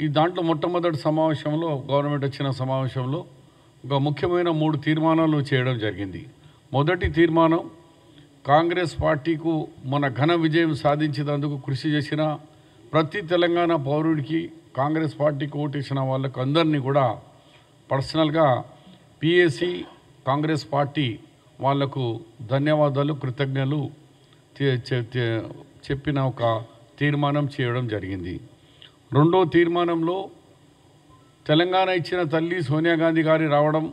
ఈ దాంట్లో మొట్టమొదటి సమావేశంలో గవర్నమెంట్ వచ్చిన సమావేశంలో ఒక ముఖ్యమైన 3 తీర్మానాలు చేయడం జరిగింది. మొదటి తీర్మానం, కాంగ్రెస్ పార్టీకు మన ఘన విజయం సాధించేందుకు కృషి చేసిన ప్రతి తెలంగాణ పౌరుడికి, కాంగ్రెస్ పార్టీకి ఓటేసిన వాళ్ళకు అందరినీ కూడా పర్సనల్గా పిఏసి కాంగ్రెస్ పార్టీ వాళ్లకు ధన్యవాదాలు, కృతజ్ఞతలు చెప్పిన ఒక తీర్మానం చేయడం జరిగింది. రెండో తీర్మానంలో తెలంగాణ ఇచ్చిన తల్లి సోనియా గాంధీ గారి రావడం,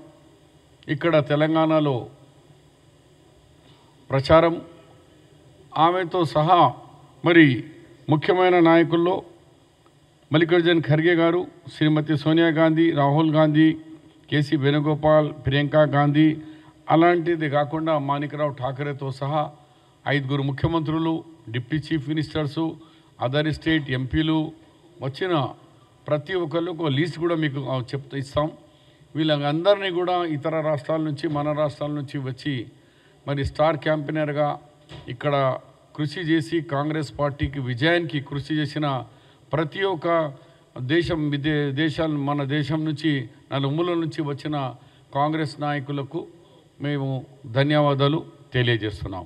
ఇక్కడ తెలంగాణలో ప్రచారం, ఆమెతో సహా మరి ముఖ్యమైన నాయకుల్లో మల్లికార్జున్ ఖర్గే గారు, శ్రీమతి సోనియా గాంధీ, రాహుల్ గాంధీ, కేసీ వేణుగోపాల్, ప్రియాంక గాంధీ, అలాంటిది కాకుండా మాణిక్రావు ఠాకరేతో సహా 5 ముఖ్యమంత్రులు, deputy chief ministers, other state ఎంపీలు వచ్చిన ప్రతి ఒక్కరికి ఒక లిస్ట్ కూడా మీకు ఇస్తాం. వీళ్ళందరినీ కూడా ఇతర రాష్ట్రాల నుంచి, మన రాష్ట్రాల నుంచి వచ్చి మరి స్టార్ క్యాంపెయినర్గా ఇక్కడ కృషి చేసి కాంగ్రెస్ పార్టీకి విజయానికి కృషి చేసిన ప్రతి ఒక్క మన దేశం నుంచి నలుమూలల నుంచి వచ్చిన కాంగ్రెస్ నాయకులకు మేము ధన్యవాదాలు తెలియజేస్తున్నాం.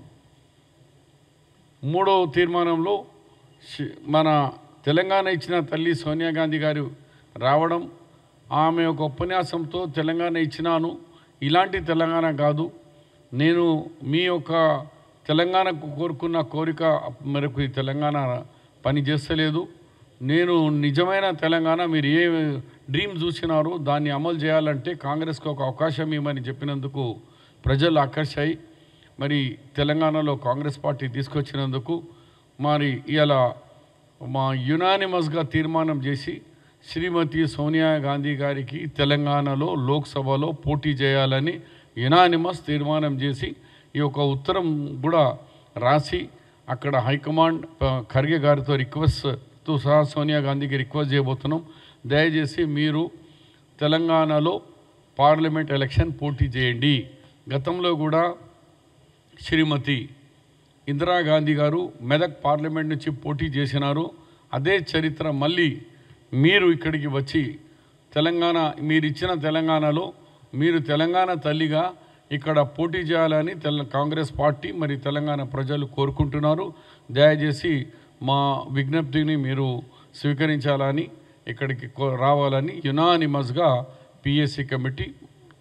మూడవ తీర్మానంలో మన తెలంగాణ ఇచ్చిన తల్లి సోనియా గాంధీ గారు రావడం, ఆమె ఒక ఉపన్యాసంతో తెలంగాణ ఇచ్చినాను, ఇలాంటి తెలంగాణ కాదు, నేను మీ యొక్క తెలంగాణకు కోరుకున్న కోరిక మేరకు ఈ తెలంగాణ పని చేస్తలేదు, నేను నిజమైన తెలంగాణ, మీరు ఏ డ్రీమ్ చూసినారో దాన్ని అమలు చేయాలంటే కాంగ్రెస్కి ఒక అవకాశం ఇవ్వమని చెప్పినందుకు ప్రజలు ఆకర్షాయి మరి తెలంగాణలో కాంగ్రెస్ పార్టీ తీసుకొచ్చినందుకు మరి ఇలా మా యునానిమస్గా తీర్మానం చేసి శ్రీమతి సోనియా గాంధీ గారికి తెలంగాణలో లోక్సభలో పోటీ చేయాలని యునానిమస్ తీర్మానం చేసి ఈ యొక్క ఉత్తరం కూడా రాసి అక్కడ హైకమాండ్ ఖర్గే గారితో రిక్వెస్ట్తో సహా సోనియా గాంధీకి రిక్వెస్ట్ చేయబోతున్నాం, దయచేసి మీరు తెలంగాణలో పార్లమెంట్ ఎలక్షన్ పోటీ చేయండి. గతంలో కూడా శ్రీమతి ఇందిరాగాంధీ గారు మెదక్ పార్లమెంట్ నుంచి పోటీ చేసినారు. అదే చరిత్ర మళ్ళీ మీరు ఇక్కడికి వచ్చి తెలంగాణ, మీరు ఇచ్చిన తెలంగాణలో మీరు తెలంగాణ తల్లిగా ఇక్కడ పోటీ చేయాలని కాంగ్రెస్ పార్టీ మరి తెలంగాణ ప్రజలు కోరుకుంటున్నారు. దయచేసి మా విజ్ఞప్తిని మీరు స్వీకరించాలని, ఇక్కడికి రావాలని యునానిమస్గా పిఎస్సి కమిటీ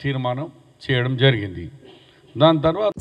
తీర్మానం చేయడం జరిగింది. దాని తర్వాత